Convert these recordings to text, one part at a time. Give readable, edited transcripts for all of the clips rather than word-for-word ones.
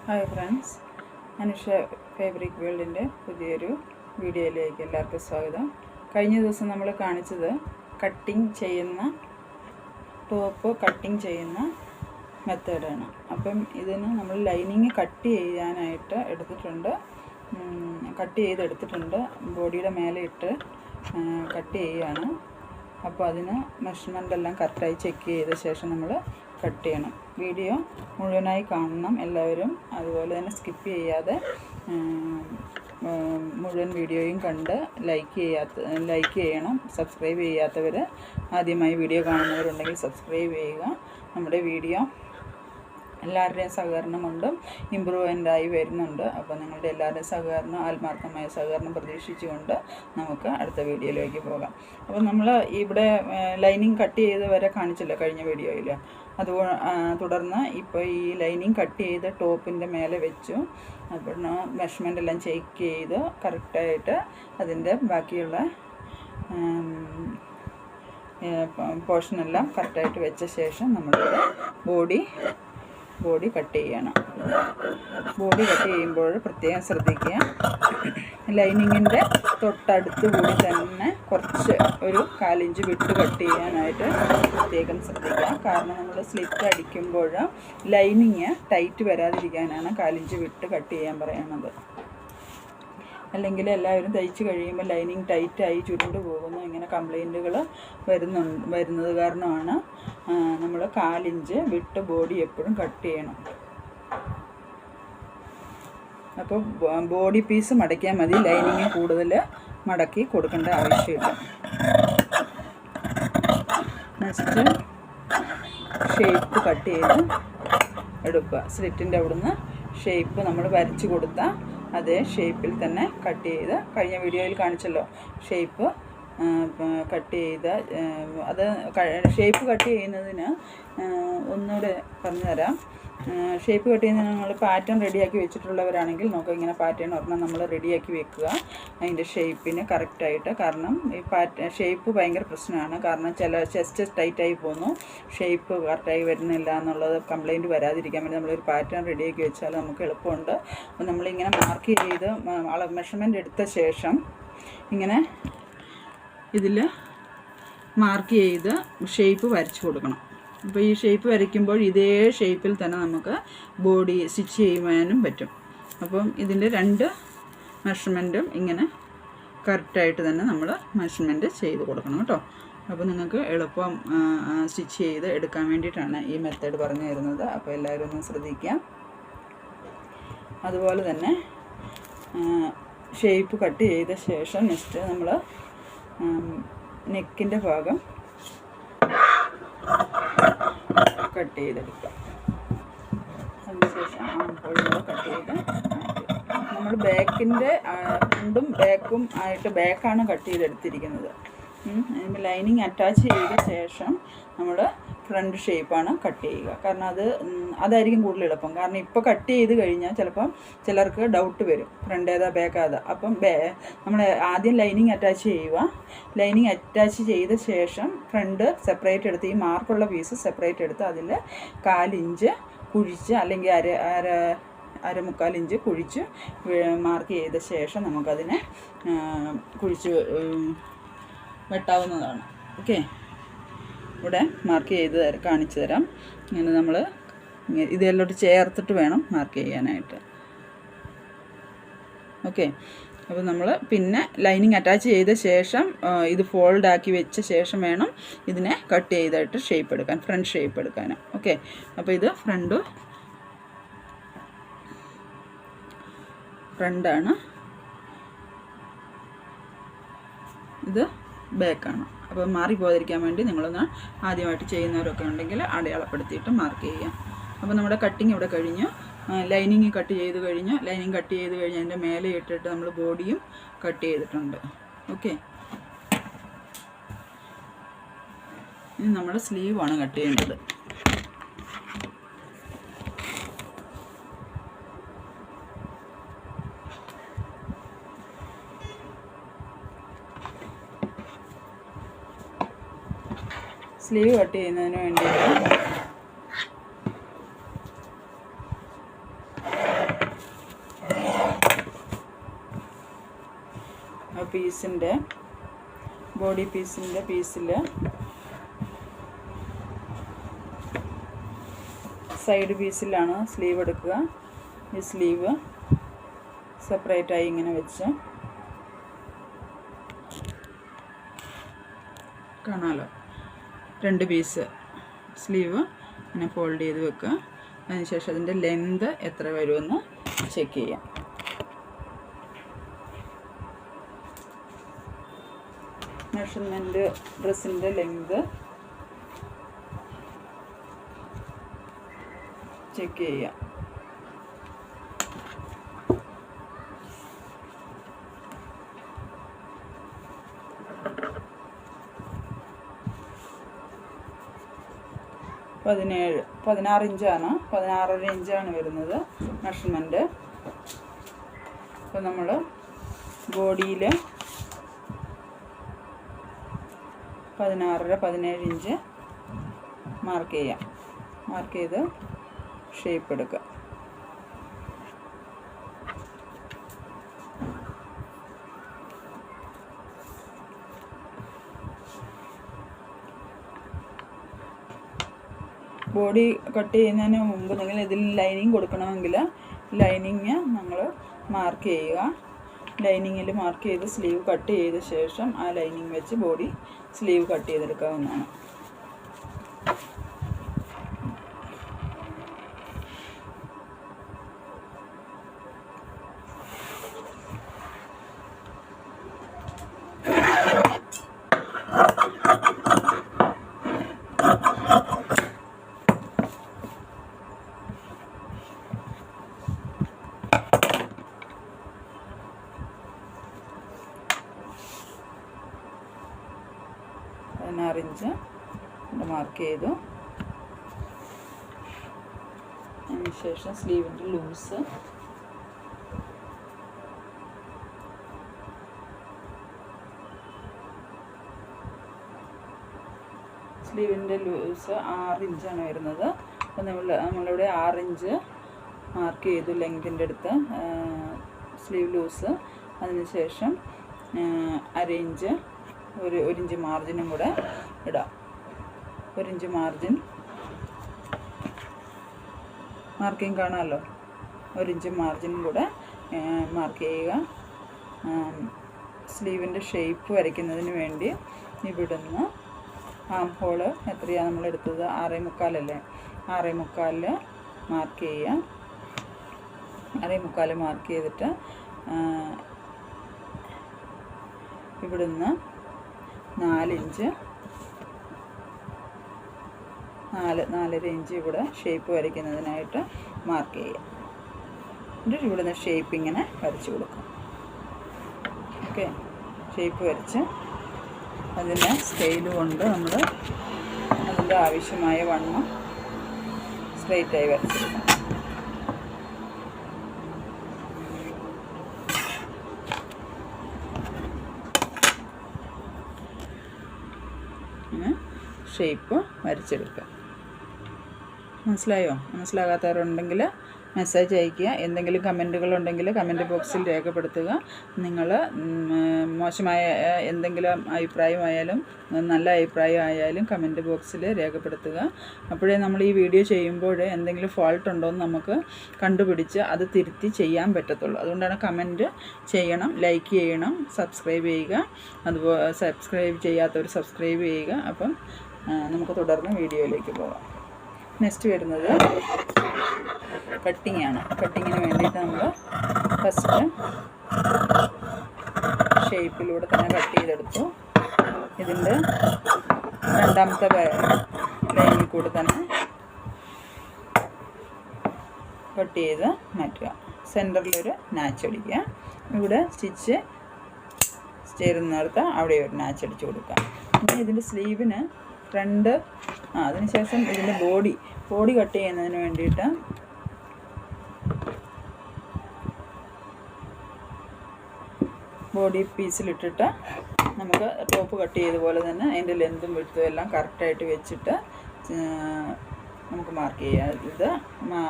Hi friends, Anusha fabric വേൾഡിൻ്റെ പുതിയൊരു വീഡിയോയിലേക്ക് എല്ലാവർക്കും സ്വാഗതം. കഴിഞ്ഞ ദിവസം നമ്മൾ കാണിച്ചത് ടോപ്പ് കട്ടിങ് ചെയ്യുന്ന മെത്തേഡാണ്. അപ്പം ഇതിന് നമ്മൾ ലൈനിങ് കട്ട് ചെയ്തെടുത്തിട്ടുണ്ട്. ബോഡിയുടെ മേലെ ഇട്ട് കട്ട് ചെയ്യുകയാണ്. അപ്പോൾ അതിന് മെഷർമെൻ്റ് എല്ലാം കറക്റ്റായി ചെക്ക് ചെയ്ത ശേഷം നമ്മൾ കട്ട് ചെയ്യണം. വീഡിയോ മുഴുവനായി കാണണം എല്ലാവരും. അതുപോലെ തന്നെ സ്കിപ്പ് ചെയ്യാതെ മുഴുവൻ വീഡിയോയും കണ്ട് ലൈക്ക് ചെയ്യണം. സബ്സ്ക്രൈബ് ചെയ്യാത്തവർ ആദ്യമായി വീഡിയോ കാണുന്നവരുണ്ടെങ്കിൽ സബ്സ്ക്രൈബ് ചെയ്യുക. നമ്മുടെ വീഡിയോ എല്ലാവരുടെയും സഹകരണം കൊണ്ടും ഇമ്പ്രൂവ്മെൻ്റായി വരുന്നുണ്ട്. അപ്പോൾ നിങ്ങളുടെ എല്ലാവരുടെയും സഹകരണം, ആത്മാർത്ഥമായ സഹകരണം പ്രതീക്ഷിച്ചുകൊണ്ട് നമുക്ക് അടുത്ത വീഡിയോയിലേക്ക് പോകാം. അപ്പോൾ നമ്മൾ ഇവിടെ ലൈനിങ് കട്ട് ചെയ്ത് വരെ കാണിച്ചല്ലോ കഴിഞ്ഞ വീഡിയോയിൽ. തുടർന്ന് ഇപ്പോൾ ഈ ലൈനിങ് കട്ട് ചെയ്ത് ടോപ്പിൻ്റെ മേലെ വെച്ചു. അപ്പോൾ മെഷർമെൻ്റ് എല്ലാം ചെക്ക് ചെയ്ത് കറക്റ്റായിട്ട് അതിൻ്റെ ബാക്കിയുള്ള പോർഷനെല്ലാം കറക്റ്റായിട്ട് വെച്ച ശേഷം നമ്മളിവിടെ ബോഡി കട്ട് ചെയ്യണം. ബോഡി കട്ട് ചെയ്യുമ്പോൾ പ്രത്യേകം ശ്രദ്ധിക്കുക, ലൈനിങ്ങിൻ്റെ തൊട്ടടുത്ത് കൂടി തന്നെ കുറച്ച് ഒരു 1/4 ഇഞ്ച് വിട്ട് കട്ട് ചെയ്യാനായിട്ട് പ്രത്യേകം ശ്രദ്ധിക്കുക. കാരണം നമ്മൾ സ്ലിറ്റ് അടിക്കുമ്പോൾ ലൈനിങ് ടൈറ്റ് വരാതിരിക്കാനാണ് 1/4 ഇഞ്ച് വിട്ട് കട്ട് ചെയ്യാൻ പറയുന്നത്. അല്ലെങ്കിൽ എല്ലാവരും തയ്ച്ച് കഴിയുമ്പോൾ ലൈനിങ് ടൈറ്റായി ചുരുണ്ട് പോകുന്നു, ഇങ്ങനെ കംപ്ലൈൻറ്റുകൾ വരുന്നത് കാരണമാണ് നമ്മൾ 1/4 ഇഞ്ച് വിട്ട് ബോഡി എപ്പോഴും കട്ട് ചെയ്യണം. അപ്പോൾ ബോഡി പീസ് മടക്കിയാൽ മതി, ലൈനിങ് കൂടുതൽ മടക്കി കൊടുക്കേണ്ട ആവശ്യമില്ല. നെക്സ്റ്റ് ഷേപ്പ് കട്ട് ചെയ്ത് എടുക്കുക. സ്ലിറ്റിൻ്റെ അവിടുന്ന് ഷേപ്പ് നമ്മൾ വരച്ച് കൊടുത്ത അതേ ഷേപ്പിൽ തന്നെ കട്ട് ചെയ്ത്, കഴിഞ്ഞ വീഡിയോയിൽ കാണിച്ചല്ലോ ഷേപ്പ് കട്ട് ചെയ്ത്. അത് ഷേപ്പ് കട്ട് ചെയ്യുന്നതിന് ഒന്നുകൂടെ പറഞ്ഞു തരാം. ഷേപ്പ് കട്ട് ചെയ്യുന്നതിന് നമ്മൾ പാറ്റേൺ റെഡിയാക്കി വെച്ചിട്ടുള്ളവരാണെങ്കിൽ നമുക്ക് ഇങ്ങനെ പാറ്റേൺ ഒരെണ്ണം നമ്മൾ റെഡിയാക്കി വെക്കുക അതിൻ്റെ ഷേപ്പിന് കറക്റ്റായിട്ട്. കാരണം ഈ ഷേപ്പ് ഭയങ്കര പ്രശ്നമാണ്. കാരണം ചില ചെസ്റ്റ് ടൈറ്റായി പോകുന്നു, ഷേപ്പ് കറക്റ്റായി വരുന്നില്ല എന്നുള്ളത് കംപ്ലൈൻറ്റ് വരാതിരിക്കാൻ വേണ്ടി നമ്മളൊരു പാറ്റേൺ റെഡിയാക്കി വെച്ചാൽ നമുക്ക് എളുപ്പമുണ്ട്. അപ്പോൾ നമ്മളിങ്ങനെ മാർക്ക് ചെയ്ത് മെഷർമെൻ്റ് എടുത്ത ശേഷം ഇങ്ങനെ ഇതിൽ മാർക്ക് ചെയ്ത് ഷേപ്പ് വരച്ച് കൊടുക്കണം. അപ്പോൾ ഈ ഷേപ്പ് വരയ്ക്കുമ്പോൾ ഇതേ ഷേപ്പിൽ തന്നെ നമുക്ക് ബോഡി സ്റ്റിച്ച് ചെയ്യുവാനും പറ്റും. അപ്പം ഇതിൻ്റെ 2 മെഷർമെൻറ്റും ഇങ്ങനെ കറക്റ്റായിട്ട് തന്നെ നമ്മൾ മെഷർമെൻറ്റ് ചെയ്ത് കൊടുക്കണം കേട്ടോ. അപ്പോൾ നിങ്ങൾക്ക് എളുപ്പം സ്റ്റിച്ച് ചെയ്ത് എടുക്കാൻ വേണ്ടിയിട്ടാണ് ഈ മെത്തേഡ് പറഞ്ഞു തരുന്നത്. അപ്പോൾ എല്ലാവരും ഒന്ന് ശ്രദ്ധിക്കുക. അതുപോലെ തന്നെ ഷേപ്പ് കട്ട് ചെയ്ത ശേഷം നെക്സ്റ്റ് നമ്മൾ നെക്കിൻ്റെ ഭാഗം കട്ട് ചെയ്തെടുക്കുക. അതിനുശേഷം ആംഹോളുകൾ കട്ട് ചെയ്ത് നമ്മൾ ബാക്കിൻ്റെ ഫ്രണ്ടും ബാക്കും ആയിട്ട് ബാക്കാണ് കട്ട് ചെയ്തെടുത്തിരിക്കുന്നത്. ലൈനിങ് അറ്റാച്ച് ചെയ്ത ശേഷം നമ്മൾ ഫ്രണ്ട് ഷേപ്പാണ് കട്ട് ചെയ്യുക. കാരണം അതായിരിക്കും കൂടുതൽ എളുപ്പം. കാരണം ഇപ്പോൾ കട്ട് ചെയ്ത് കഴിഞ്ഞാൽ ചിലപ്പം ചിലർക്ക് ഡൗട്ട് വരും, ഫ്രണ്ട് ഏതാ ബാക്ക് ഏതാ. അപ്പം നമ്മൾ ആദ്യം ലൈനിങ് അറ്റാച്ച് ചെയ്യുക. ലൈനിങ് അറ്റാച്ച് ചെയ്ത ശേഷം ഫ്രണ്ട് സെപ്പറേറ്റ് എടുത്ത്, ഈ മാർക്കുള്ള പീസ് സെപ്പറേറ്റ് എടുത്ത് അതിൽ 1/4 ഇഞ്ച് കുഴിച്ച്, അല്ലെങ്കിൽ അര 1/4 ഇഞ്ച് കുഴിച്ച് മാർക്ക് ചെയ്ത ശേഷം നമുക്കതിനെ കുഴിച്ച് വെട്ടാവുന്നതാണ്. ഓക്കെ, ഇവിടെ മാർക്ക് ചെയ്ത് കാണിച്ചു തരാം. ഇങ്ങനെ നമ്മൾ ഇതെല്ലോട്ട് ചേർത്തിട്ട് വേണം മാർക്ക് ചെയ്യാനായിട്ട്. ഓക്കെ, അപ്പോൾ നമ്മൾ പിന്നെ ലൈനിങ് അറ്റാച്ച് ചെയ്ത ശേഷം ഇത് ഫോൾഡ് ആക്കി വെച്ച ശേഷം വേണം ഇതിനെ കട്ട് ചെയ്തിട്ട് ഷേപ്പ് എടുക്കാൻ, ഫ്രണ്ട് ഷേപ്പ് എടുക്കാൻ. ഓക്കെ, അപ്പോൾ ഇത് ഫ്രണ്ടാണ്, ഇത് ബാക്കാണ്. അപ്പോൾ മാറിപ്പോകാതിരിക്കാൻ വേണ്ടി നിങ്ങളൊന്ന് ആദ്യമായിട്ട് ചെയ്യുന്നവരൊക്കെ ഉണ്ടെങ്കിൽ അടയാളപ്പെടുത്തിയിട്ട് മാർക്ക് ചെയ്യാം. അപ്പോൾ നമ്മുടെ കട്ടിങ് ഇവിടെ കഴിഞ്ഞു. ലൈനിങ് കട്ട് ചെയ്ത് കഴിഞ്ഞ് അതിൻ്റെ മേലെ ഇട്ടിട്ട് നമ്മൾ ബോഡിയും കട്ട് ചെയ്തിട്ടുണ്ട്. ഓക്കെ, ഇനി നമ്മൾ സ്ലീവാണ് കട്ട് ചെയ്യേണ്ടത്. സ്ലീവ് കട്ട് ചെയ്യുന്നതിന് വേണ്ടിയിട്ട് പീസിൽ സൈഡ് പീസിലാണ് സ്ലീവ് എടുക്കുക. ഈ സ്ലീവ് സെപ്പറേറ്റായി ഇങ്ങനെ വെച്ച് കാണാമല്ലോ. 2 പീസ് സ്ലീവ് ഇങ്ങനെ ഫോൾഡ് ചെയ്ത് വെക്കുക. അതിനുശേഷം അതിൻ്റെ ലെങ്ത് എത്ര വരുമെന്ന് ചെക്ക് ചെയ്യാം. മെഷർമെൻറ്റ് ഡ്രസ്സിൻ്റെ ലെങ്ത് ചെക്ക് ചെയ്യാം. പതിനാറ് ഇഞ്ചാണ്, 16.5 ഇഞ്ചാണ് വരുന്നത് മെഷർമെൻറ്റ്. അപ്പോൾ നമ്മൾ ബോഡിയിൽ 16.5 17 ഇഞ്ച് മാർക്ക് ചെയ്യാം. മാർക്ക് ചെയ്ത് ഷേപ്പ് എടുക്കുക. ബോഡി കട്ട് ചെയ്യുന്നതിന് മുമ്പ് നിങ്ങൾ ഇതിൽ ലൈനിങ് കൊടുക്കണമെങ്കിൽ ലൈനിങ് നമ്മൾ മാർക്ക് ചെയ്യുക. ലൈനിങ്ങിൽ മാർക്ക് ചെയ്ത് സ്ലീവ് കട്ട് ചെയ്ത ശേഷം ആ ലൈനിങ് വെച്ച് ബോഡി സ്ലീവ് കട്ട് ചെയ്തെടുക്കാവുന്നതാണ്. ഇഞ്ച് മാർക്ക് ചെയ്തു. അതിനുശേഷം സ്ലീവിൻ്റെ ലൂസ് സ്ലീവിൻ്റെ ലൂസ് 6 ഇഞ്ചാണ് വരുന്നത്. അപ്പോൾ നമ്മളിവിടെ 6 ഇഞ്ച് മാർക്ക് ചെയ്തു ലെങ്തിൻ്റെ അടുത്ത് സ്ലീവ് ലൂസ്. അതിനുശേഷം 1/2 ഇഞ്ച് ഒരു ഇഞ്ച് മാർജിനും കൂടെ ഇടാം. 1 ഇഞ്ച് മാർക്കിങ് കാണാമല്ലോ. 1 ഇഞ്ച് മാർജിനും കൂടെ മാർക്ക് ചെയ്യുക. സ്ലീവിൻ്റെ ഷേപ്പ് വരയ്ക്കുന്നതിന് വേണ്ടി ഇവിടുന്ന് ആം ഹോള് എത്രയാണ് നമ്മളെടുത്തത്? 6.25 അല്ലേ? 6.25 മാർക്ക് ചെയ്യുക. 6.25 മാർക്ക് ചെയ്തിട്ട് ഇവിടുന്ന് 4 ഇഞ്ച് 4.5 ഇഞ്ച് ഇവിടെ ഷേപ്പ് വരയ്ക്കുന്നതിനായിട്ട് മാർക്ക് ചെയ്യുക. എന്നിട്ട് ഇവിടുന്ന് ഷേപ്പ് ഇങ്ങനെ വരച്ച് കൊടുക്കും. ഓക്കെ, ഷേപ്പ് വരച്ച് അതിന് സ്കെയിൽ കൊണ്ട് നമ്മൾ അതിൻ്റെ ആവശ്യമായ വണ്ണം സ്ട്രെയിറ്റായി വരച്ചെടുക്കണം. ഷേപ്പ് വരച്ചെടുക്കുക. മനസ്സിലായോ? മനസ്സിലാകാത്തവരുണ്ടെങ്കിൽ മെസ്സേജ് അയയ്ക്കുക. എന്തെങ്കിലും കമൻറ്റുകളുണ്ടെങ്കിൽ കമൻറ്റ് ബോക്സിൽ രേഖപ്പെടുത്തുക. നിങ്ങൾ മോശമായ എന്തെങ്കിലും അഭിപ്രായമായാലും നല്ല അഭിപ്രായമായാലും കമൻറ്റ് ബോക്സിൽ രേഖപ്പെടുത്തുക. അപ്പോഴേ നമ്മൾ ഈ വീഡിയോ ചെയ്യുമ്പോൾ എന്തെങ്കിലും ഫോൾട്ട് ഉണ്ടോ എന്ന് നമുക്ക് കണ്ടുപിടിച്ച് അത് തിരുത്തി ചെയ്യാൻ പറ്റത്തുള്ളൂ. അതുകൊണ്ടാണ് കമൻറ്റ് ചെയ്യണം, ലൈക്ക് ചെയ്യണം, സബ്സ്ക്രൈബ് ചെയ്യുക. അതുപോലെ സബ്സ്ക്രൈബ് ചെയ്യാത്തവർ സബ്സ്ക്രൈബ് ചെയ്യുക. അപ്പം നമുക്ക് തുടർന്ന് വീഡിയോയിലേക്ക് പോകാം. നെക്സ്റ്റ് വരുന്നത് കട്ടിങ് ആണ്. കട്ടിങ്ങിന് വേണ്ടിയിട്ട് നമ്മൾ ഫസ്റ്റ് ഷേപ്പിലൂടെ തന്നെ കട്ട് ചെയ്തെടുത്തു. ഇതിൻ്റെ രണ്ടാമത്തെ ലൈനിൽ കൂടെ തന്നെ കട്ട് ചെയ്ത് മാറ്റുക. സെൻറ്ററിലൊരു നാച്ച് അടിക്കുക. ഇവിടെ സ്റ്റിച്ച് ചേരുന്നിടത്ത് അവിടെ ഒരു നാച്ച് അടിച്ച് കൊടുക്കുക. ഇനി ഇതിൻ്റെ സ്ലീവിന് ഫ്രണ്ട് അതിനുശേഷം ഇതിൻ്റെ ബോഡി കട്ട് ചെയ്യുന്നതിന് വേണ്ടിയിട്ട് ബോഡി പീസിലിട്ടിട്ട് നമുക്ക് ടോപ്പ് കട്ട് ചെയ്ത പോലെ തന്നെ അതിൻ്റെ ലെന്തും വിഡ്ത്തും എല്ലാം കറക്റ്റായിട്ട് വെച്ചിട്ട് നമുക്ക് മാർക്ക് ചെയ്യാം. ഇത്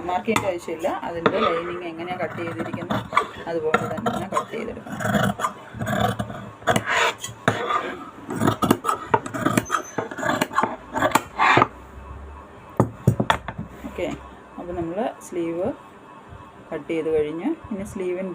മാർക്ക് ചെയ്യേണ്ട ആവശ്യമില്ല. അതിൻ്റെ ലൈനിങ് എങ്ങനെയാണ് കട്ട് ചെയ്തിരിക്കുന്നത് അതുപോലെ തന്നെ കട്ട് ചെയ്തെടുക്കണം. ഓക്കെ. അപ്പോൾ നമ്മൾ സ്ലീവ് കട്ട് ചെയ്ത് കഴിഞ്ഞ് ഇനി സ്ലീവിൻ്റെ